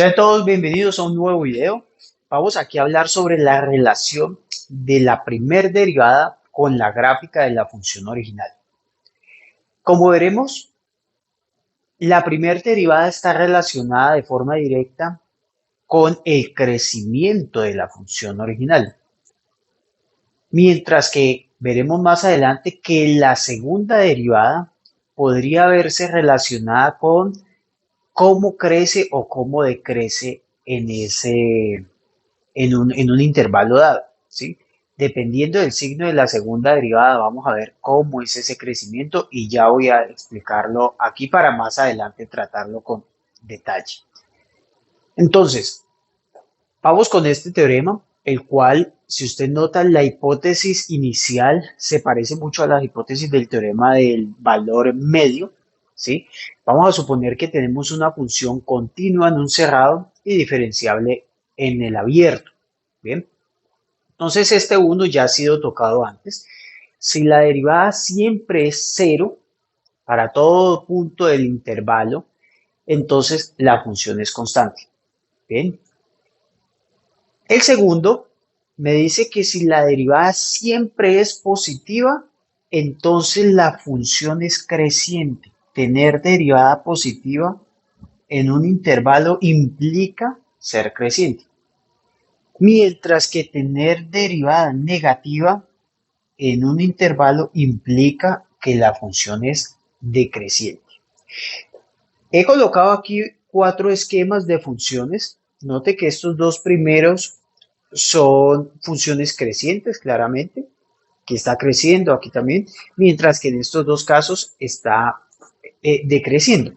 Sean todos bienvenidos a un nuevo video. Vamos aquí a hablar sobre la relación de la primer derivada con la gráfica de la función original. Como veremos, la primer derivada está relacionada de forma directa con el crecimiento de la función original, mientras que veremos más adelante que la segunda derivada podría verse relacionada con cómo crece o cómo decrece en un intervalo dado, ¿sí? Dependiendo del signo de la segunda derivada, vamos a ver cómo es ese crecimiento y ya voy a explicarlo aquí para más adelante tratarlo con detalle. Entonces, vamos con este teorema, el cual, si usted nota, la hipótesis inicial se parece mucho a la hipótesis del teorema del valor medio, ¿sí? Vamos a suponer que tenemos una función continua en un cerrado y diferenciable en el abierto, ¿bien? Entonces este uno ya ha sido tocado antes. Si la derivada siempre es cero para todo punto del intervalo, entonces la función es constante, ¿bien? El segundo me dice que si la derivada siempre es positiva, entonces la función es creciente. Tener derivada positiva en un intervalo implica ser creciente. Mientras que tener derivada negativa en un intervalo implica que la función es decreciente. He colocado aquí 4 esquemas de funciones. Note que estos dos primeros son funciones crecientes, claramente, que está creciendo aquí también, mientras que en estos dos casos está decreciendo.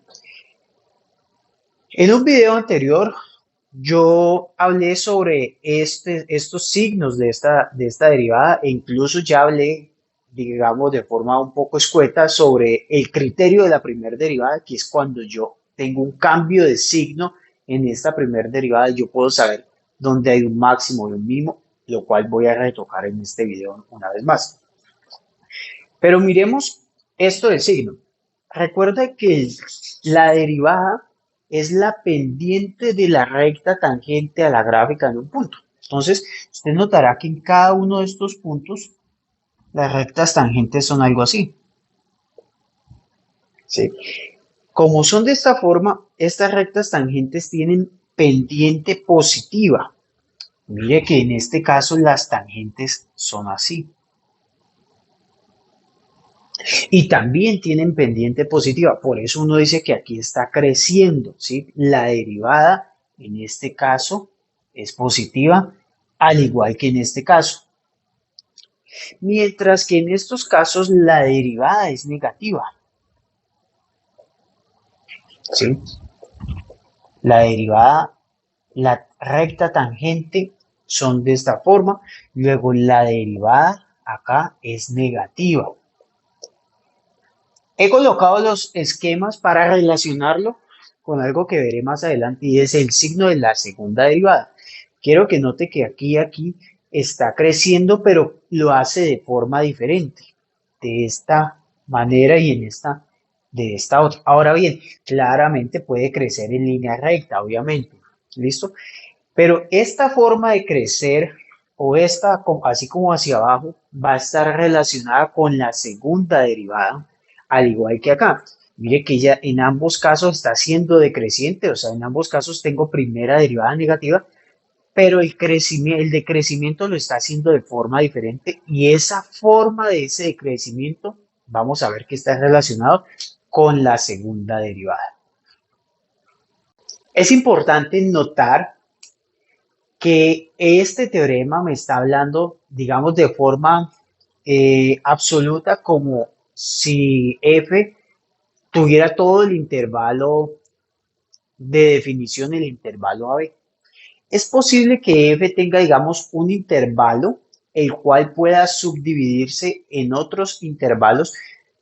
En un video anterior yo hablé sobre estos signos de esta derivada e incluso ya hablé, digamos, de forma un poco escueta sobre el criterio de la primera derivada, que es cuando yo tengo un cambio de signo en esta primera derivada, yo puedo saber dónde hay un máximo y un mínimo, lo cual voy a retocar en este video una vez más. Pero miremos esto del signo. Recuerda que la derivada es la pendiente de la recta tangente a la gráfica en un punto. Entonces, usted notará que en cada uno de estos puntos, las rectas tangentes son algo así, ¿sí? Como son de esta forma, estas rectas tangentes tienen pendiente positiva. Mire que en este caso las tangentes son así. Y también tienen pendiente positiva, por eso uno dice que aquí está creciendo, ¿sí? La derivada en este caso es positiva, al igual que en este caso. Mientras que en estos casos la derivada es negativa, ¿sí? La derivada, la recta tangente son de esta forma, luego la derivada acá es negativa. He colocado los esquemas para relacionarlo con algo que veré más adelante y es el signo de la segunda derivada. Quiero que note que aquí está creciendo, pero lo hace de forma diferente, de esta manera y de esta otra. Ahora bien, claramente puede crecer en línea recta, obviamente, ¿listo? Pero esta forma de crecer o esta, así como hacia abajo, va a estar relacionada con la segunda derivada, al igual que acá. Mire que ya en ambos casos está siendo decreciente, o sea, en ambos casos tengo primera derivada negativa, pero el decrecimiento lo está haciendo de forma diferente y esa forma de ese decrecimiento, vamos a ver que está relacionado con la segunda derivada. Es importante notar que este teorema me está hablando, digamos, de forma absoluta, como si f tuviera todo el intervalo de definición, el intervalo AB. Es posible que f tenga, digamos, un intervalo, el cual pueda subdividirse en otros intervalos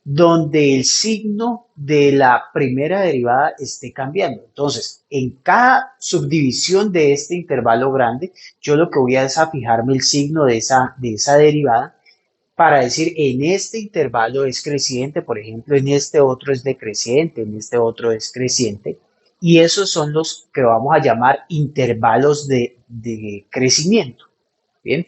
donde el signo de la primera derivada esté cambiando. Entonces, en cada subdivisión de este intervalo grande, yo lo que voy a es a fijarme el signo de esa derivada para decir en este intervalo es creciente, por ejemplo, en este otro es decreciente, en este otro es creciente, y esos son los que vamos a llamar intervalos de crecimiento. Bien,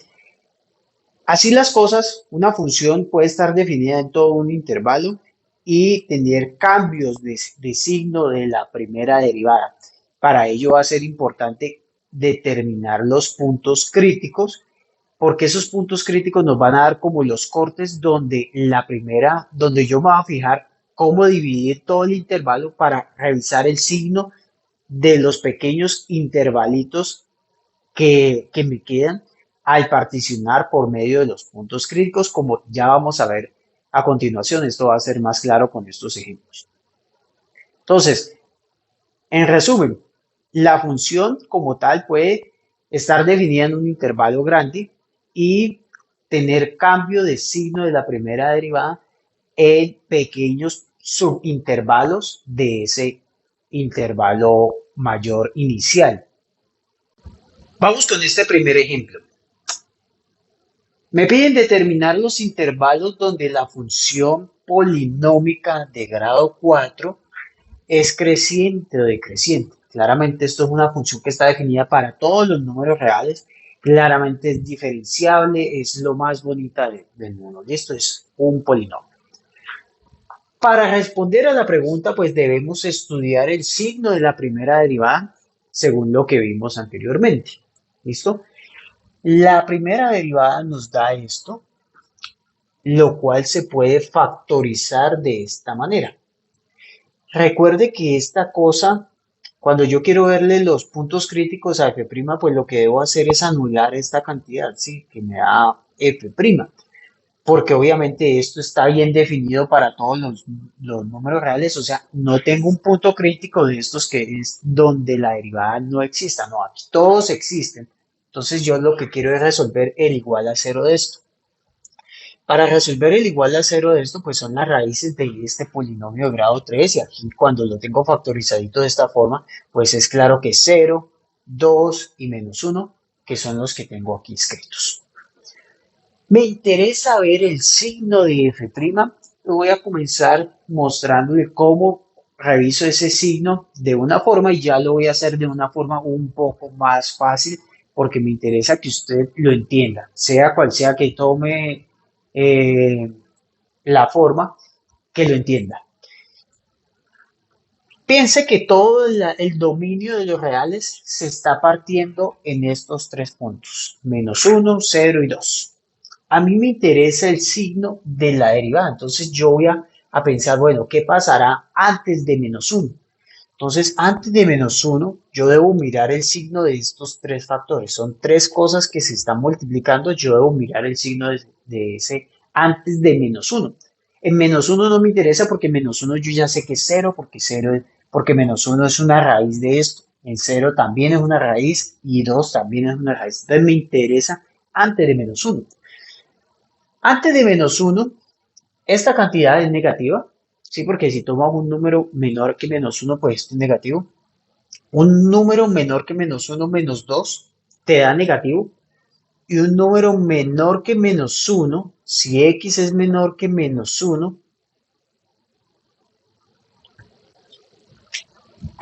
así las cosas, una función puede estar definida en todo un intervalo y tener cambios de signo de la primera derivada. Para ello va a ser importante determinar los puntos críticos, porque esos puntos críticos nos van a dar como los cortes donde donde yo me voy a fijar cómo dividir todo el intervalo para revisar el signo de los pequeños intervalitos que me quedan al particionar por medio de los puntos críticos, como ya vamos a ver a continuación. Esto va a ser más claro con estos ejemplos. Entonces, en resumen, la función como tal puede estar definida en un intervalo grande y tener cambio de signo de la primera derivada en pequeños subintervalos de ese intervalo mayor inicial. Vamos con este primer ejemplo. Me piden determinar los intervalos donde la función polinómica de grado 4 es creciente o decreciente. Claramente esto es una función que está definida para todos los números reales. Claramente es diferenciable, es lo más bonita del mundo. Y esto es un polinomio. Para responder a la pregunta, pues debemos estudiar el signo de la primera derivada según lo que vimos anteriormente. ¿Listo? La primera derivada nos da esto, lo cual se puede factorizar de esta manera. Recuerde que esta cosa, cuando yo quiero verle los puntos críticos a f', pues lo que debo hacer es anular esta cantidad, ¿sí? Que me da f', porque obviamente esto está bien definido para todos los números reales, o sea, no tengo un punto crítico de estos que es donde la derivada no exista, no, aquí todos existen. Entonces yo lo que quiero es resolver el igual a cero de esto. Para resolver el igual a cero de esto, pues son las raíces de este polinomio de grado 3, y aquí cuando lo tengo factorizadito de esta forma, pues es claro que 0, 2 y menos 1, que son los que tengo aquí escritos. Me interesa ver el signo de f'. Voy a comenzar mostrándole cómo reviso ese signo de una forma y ya lo voy a hacer de una forma un poco más fácil porque me interesa que usted lo entienda, sea cual sea que tome la forma, que lo entienda. Piense que todo el dominio de los reales se está partiendo en estos tres puntos, menos 1, 0 y 2. A mí me interesa el signo de la derivada, entonces yo voy a pensar, bueno, ¿qué pasará antes de menos 1? Entonces, antes de menos 1, yo debo mirar el signo de estos tres factores. Son tres cosas que se están multiplicando, yo debo mirar el signo de ese antes de menos 1. En menos 1 no me interesa porque menos 1 yo ya sé que es 0, porque menos 1 es una raíz de esto. En 0 también es una raíz y 2 también es una raíz. Entonces me interesa antes de menos 1. Antes de menos 1, esta cantidad es negativa, ¿sí? Porque si tomas un número menor que menos 1, pues esto es negativo. Un número menor que menos 1, menos 2, te da negativo. Y un número menor que menos 1, si x es menor que menos 1,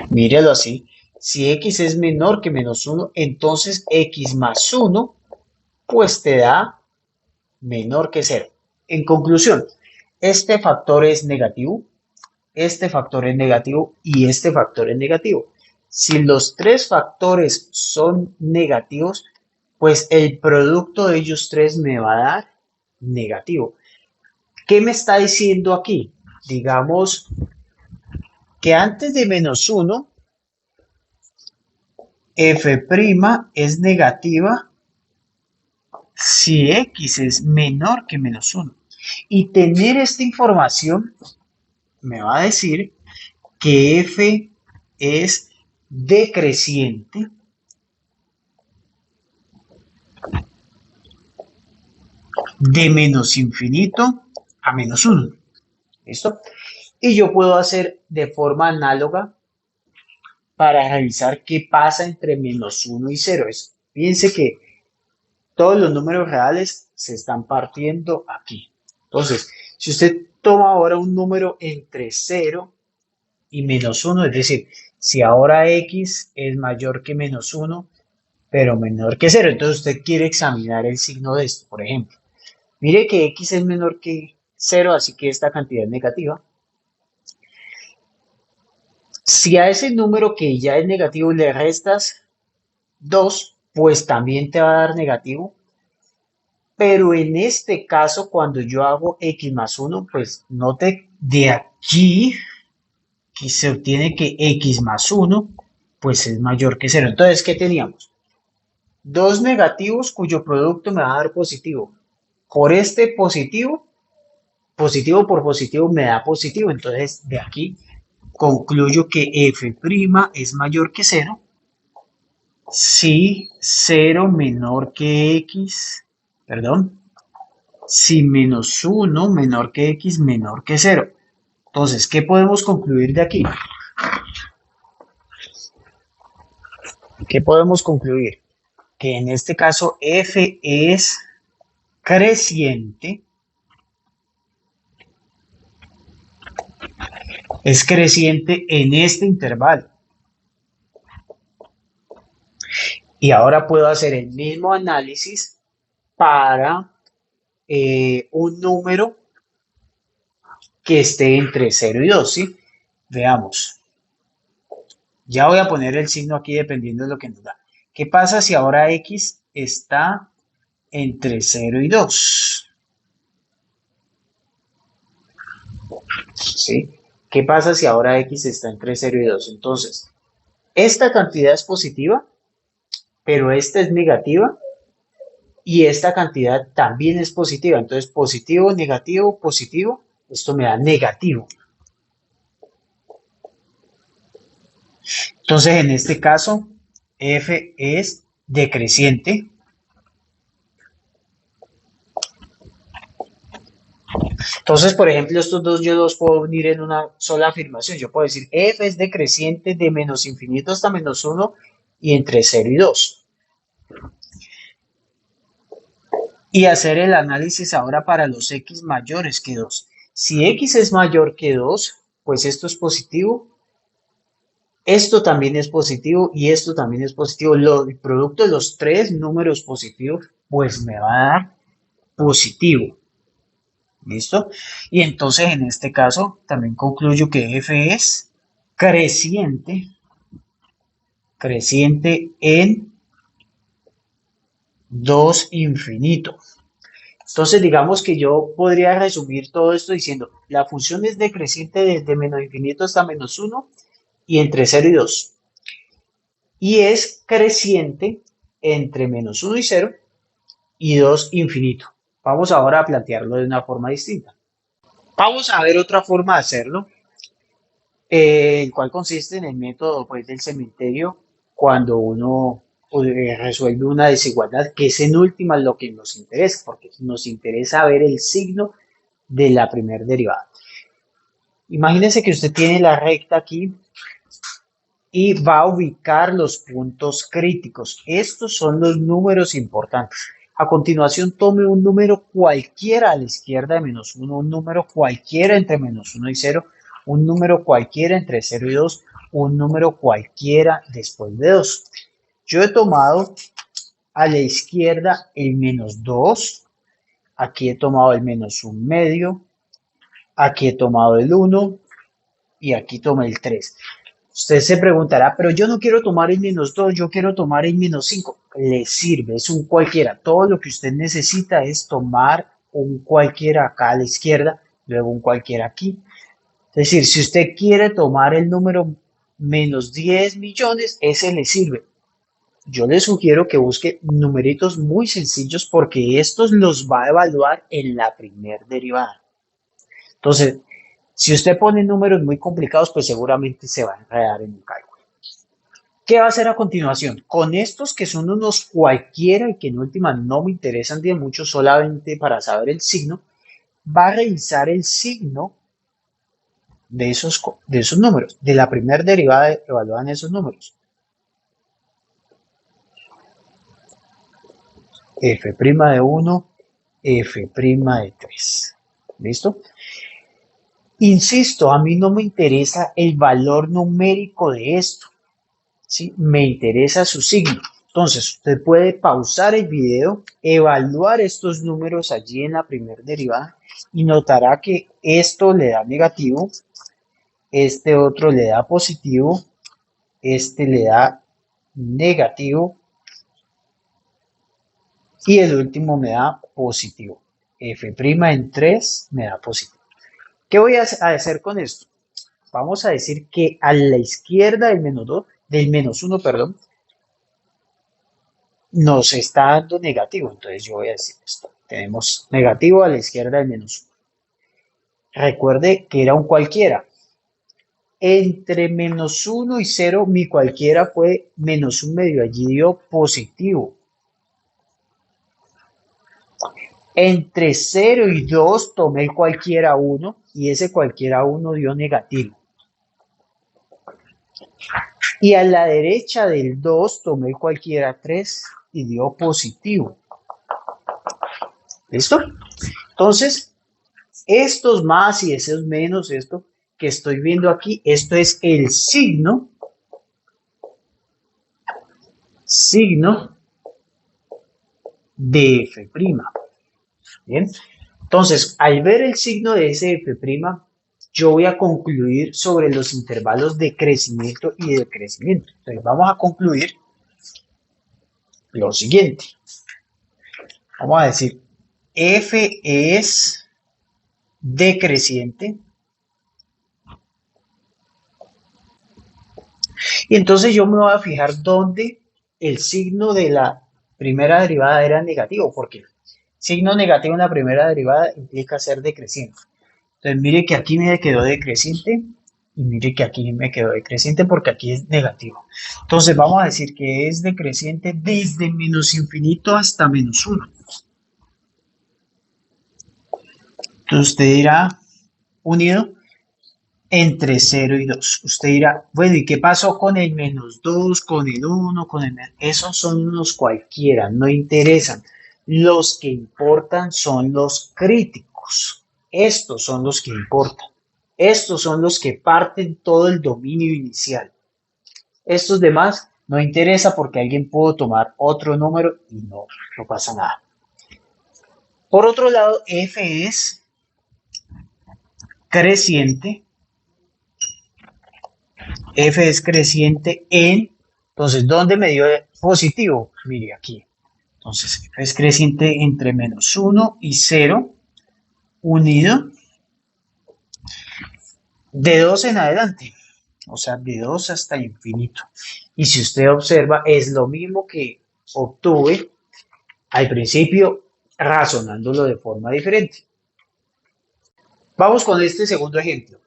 míralo así, si x es menor que menos 1, entonces x más 1, pues te da menor que 0. En conclusión, este factor es negativo, este factor es negativo y este factor es negativo. Si los tres factores son negativos, pues el producto de ellos tres me va a dar negativo. ¿Qué me está diciendo aquí? Digamos que antes de menos 1, f' es negativa si x es menor que menos 1. Y tener esta información me va a decir que f es decreciente de menos infinito a menos 1. ¿Listo? Y yo puedo hacer de forma análoga para revisar qué pasa entre menos 1 y 0. Fíjense que todos los números reales se están partiendo aquí. Entonces, si usted toma ahora un número entre 0 y menos 1, es decir, si ahora x es mayor que menos uno, pero menor que cero? Entonces usted quiere examinar el signo de esto, por ejemplo. Mire que x es menor que cero, así que esta cantidad es negativa. Si a ese número que ya es negativo le restas 2, pues también te va a dar negativo. Pero en este caso, cuando yo hago x más uno, pues note de aquí que se obtiene que x más uno, pues es mayor que cero. Entonces, ¿qué teníamos? Dos negativos cuyo producto me va a dar positivo. Por este positivo, positivo por positivo me da positivo. Entonces, de aquí concluyo que f' es mayor que cero si cero menor que x, perdón, si menos uno menor que x menor que cero. Entonces, ¿qué podemos concluir de aquí? ¿Qué podemos concluir? Que en este caso f es creciente en este intervalo. Y ahora puedo hacer el mismo análisis para un número que esté entre cero y 2, ¿sí? Veamos. Ya voy a poner el signo aquí dependiendo de lo que nos da. ¿Qué pasa si ahora x está entre cero y 2? ¿Sí? ¿Qué pasa si ahora x está entre cero y 2? Entonces, esta cantidad es positiva, pero esta es negativa y esta cantidad también es positiva. Entonces, positivo, negativo, positivo, esto me da negativo. Entonces, en este caso, f es decreciente. Entonces, por ejemplo, estos dos yo los puedo unir en una sola afirmación. Yo puedo decir f es decreciente de menos infinito hasta menos 1 y entre cero y 2. Y hacer el análisis ahora para los x mayores que 2. Si x es mayor que 2, pues esto es positivo, esto también es positivo y esto también es positivo. El producto de los tres números positivos, pues me va a dar positivo. ¿Listo? Y entonces en este caso también concluyo que f es creciente, creciente en 2 infinito. Entonces digamos que yo podría resumir todo esto diciendo, la función es decreciente desde menos infinito hasta menos 1 y entre 0 y 2. Y es creciente entre menos 1 y 0 y 2 infinito. Vamos ahora a plantearlo de una forma distinta. Vamos a ver otra forma de hacerlo, el cual consiste en el método pues, del cementerio cuando uno resuelve una desigualdad, que es en última lo que nos interesa, porque nos interesa ver el signo de la primer derivada. Imagínense que usted tiene la recta aquí y va a ubicar los puntos críticos. Estos son los números importantes. A continuación, tome un número cualquiera a la izquierda de menos 1, un número cualquiera entre menos 1 y 0, un número cualquiera entre 0 y 2, un número cualquiera después de 2. Yo he tomado a la izquierda el menos 2, aquí he tomado el menos 1 medio, aquí he tomado el 1 y aquí tomé el 3. Usted se preguntará, pero yo no quiero tomar el menos 2, yo quiero tomar el menos 5. Le sirve, es un cualquiera. Todo lo que usted necesita es tomar un cualquiera acá a la izquierda, luego un cualquiera aquí. Es decir, si usted quiere tomar el número menos 10 millones, ese le sirve. Yo le sugiero que busque numeritos muy sencillos porque estos los va a evaluar en la primer derivada. Entonces, si usted pone números muy complicados, pues seguramente se va a enredar en el cálculo. ¿Qué va a hacer a continuación? Con estos que son unos cualquiera y que en última no me interesan de mucho, solamente para saber el signo, va a revisar el signo de esos números. De la primera derivada evalúan esos números. F' de 1, F' de 3. ¿Listo? Insisto, a mí no me interesa el valor numérico de esto, ¿sí? Me interesa su signo. Entonces, usted puede pausar el video, evaluar estos números allí en la primera derivada y notará que esto le da negativo, este otro le da positivo, este le da negativo y el último me da positivo. F' en 3 me da positivo. ¿Qué voy a hacer con esto? Vamos a decir que a la izquierda del menos 2, del menos 1, perdón, nos está dando negativo. Entonces yo voy a decir esto. Tenemos negativo a la izquierda del menos 1. Recuerde que era un cualquiera. Entre menos 1 y 0, mi cualquiera fue menos un medio. Allí dio positivo. Entre 0 y 2 tomé el cualquiera 1 y ese cualquiera 1 dio negativo. Y a la derecha del 2 tomé el cualquiera 3 y dio positivo. ¿Listo? Entonces, estos más y esos menos, esto que estoy viendo aquí, esto es el signo de F'. Bien, entonces, al ver el signo de ese F', yo voy a concluir sobre los intervalos de crecimiento y decrecimiento. Entonces, vamos a concluir lo siguiente. Vamos a decir, F es decreciente. Y entonces yo me voy a fijar dónde el signo de la primera derivada era negativo, porque signo negativo en la primera derivada implica ser decreciente. Entonces mire que aquí me quedó decreciente y mire que aquí me quedó decreciente porque aquí es negativo. Entonces vamos a decir que es decreciente desde menos infinito hasta menos 1. Entonces usted dirá, unido entre 0 y 2. Usted dirá, bueno, ¿y qué pasó con el menos 2, con el 1, con el menos? Esos son unos cualquiera, no interesan. Los que importan son los críticos. Estos son los que importan. Estos son los que parten todo el dominio inicial. Estos demás no interesa porque alguien pudo tomar otro número y no pasa nada. Por otro lado, F es creciente. F es creciente entonces, ¿dónde me dio positivo? Mire aquí. Entonces, F es creciente entre menos 1 y 0, unido de 2 en adelante. O sea, de 2 hasta infinito. Y si usted observa, es lo mismo que obtuve al principio, razonándolo de forma diferente. Vamos con este segundo ejemplo.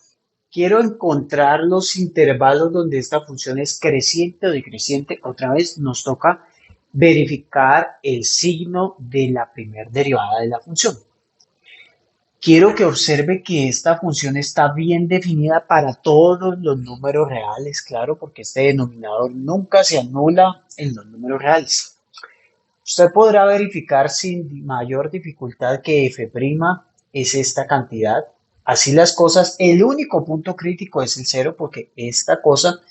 Quiero encontrar los intervalos donde esta función es creciente o decreciente. Otra vez nos toca verificar el signo de la primera derivada de la función. Quiero que observe que esta función está bien definida para todos los números reales, claro, porque este denominador nunca se anula en los números reales. Usted podrá verificar sin mayor dificultad que f' es esta cantidad. Así las cosas, el único punto crítico es el 0 porque esta cosa,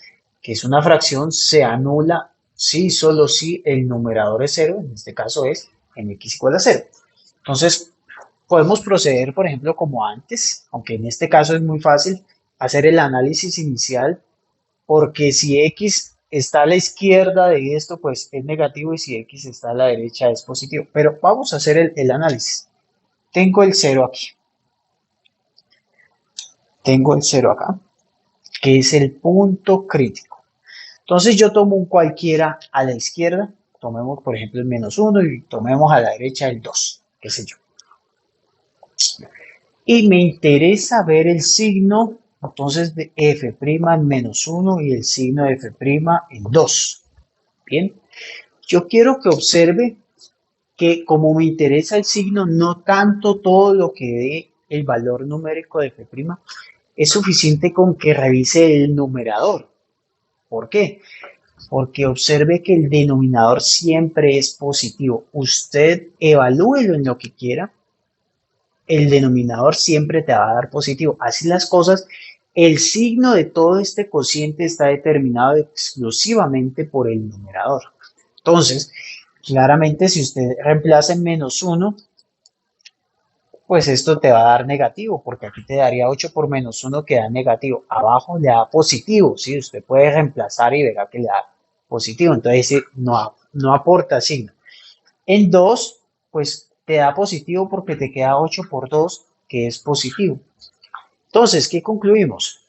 que es una fracción, se anula si solo si el numerador es 0, en este caso es mx igual a 0. Entonces, podemos proceder, por ejemplo, como antes, aunque en este caso es muy fácil, hacer el análisis inicial, porque si x está a la izquierda de esto, pues es negativo, y si x está a la derecha es positivo. Pero vamos a hacer el análisis. Tengo el 0 aquí. Tengo el 0 acá, que es el punto crítico. Entonces yo tomo un cualquiera a la izquierda, tomemos por ejemplo el menos 1 y tomemos a la derecha el 2, qué sé yo. Y me interesa ver el signo, entonces, de f' en menos 1 y el signo de f' en 2. Bien, yo quiero que observe que como me interesa el signo, no tanto todo lo que dé el valor numérico de f', es suficiente con que revise el numerador. ¿Por qué? Porque observe que el denominador siempre es positivo. Usted evalúelo en lo que quiera, el denominador siempre te va a dar positivo. Así las cosas, el signo de todo este cociente está determinado exclusivamente por el numerador. Entonces, claramente si usted reemplaza en -1, pues esto te va a dar negativo, porque aquí te daría 8 por -1 que da negativo. Abajo le da positivo, ¿sí? Usted puede reemplazar y verá que le da positivo. Entonces no aporta signo. En 2 pues te da positivo porque te queda 8 por 2 que es positivo. Entonces, ¿qué concluimos?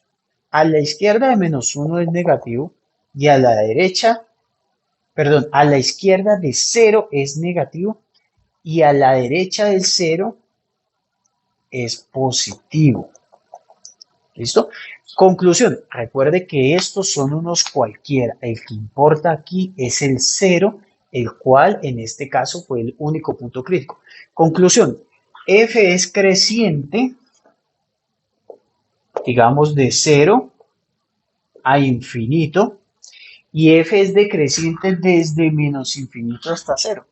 A la izquierda de -1 es negativo y a la derecha, perdón, a la izquierda de 0 es negativo y a la derecha del 0 es positivo. ¿Listo? Conclusión, recuerde que estos son unos cualquiera. El que importa aquí es el 0, el cual en este caso fue el único punto crítico. Conclusión, f es creciente, digamos de 0 a infinito, y f es decreciente desde menos infinito hasta 0.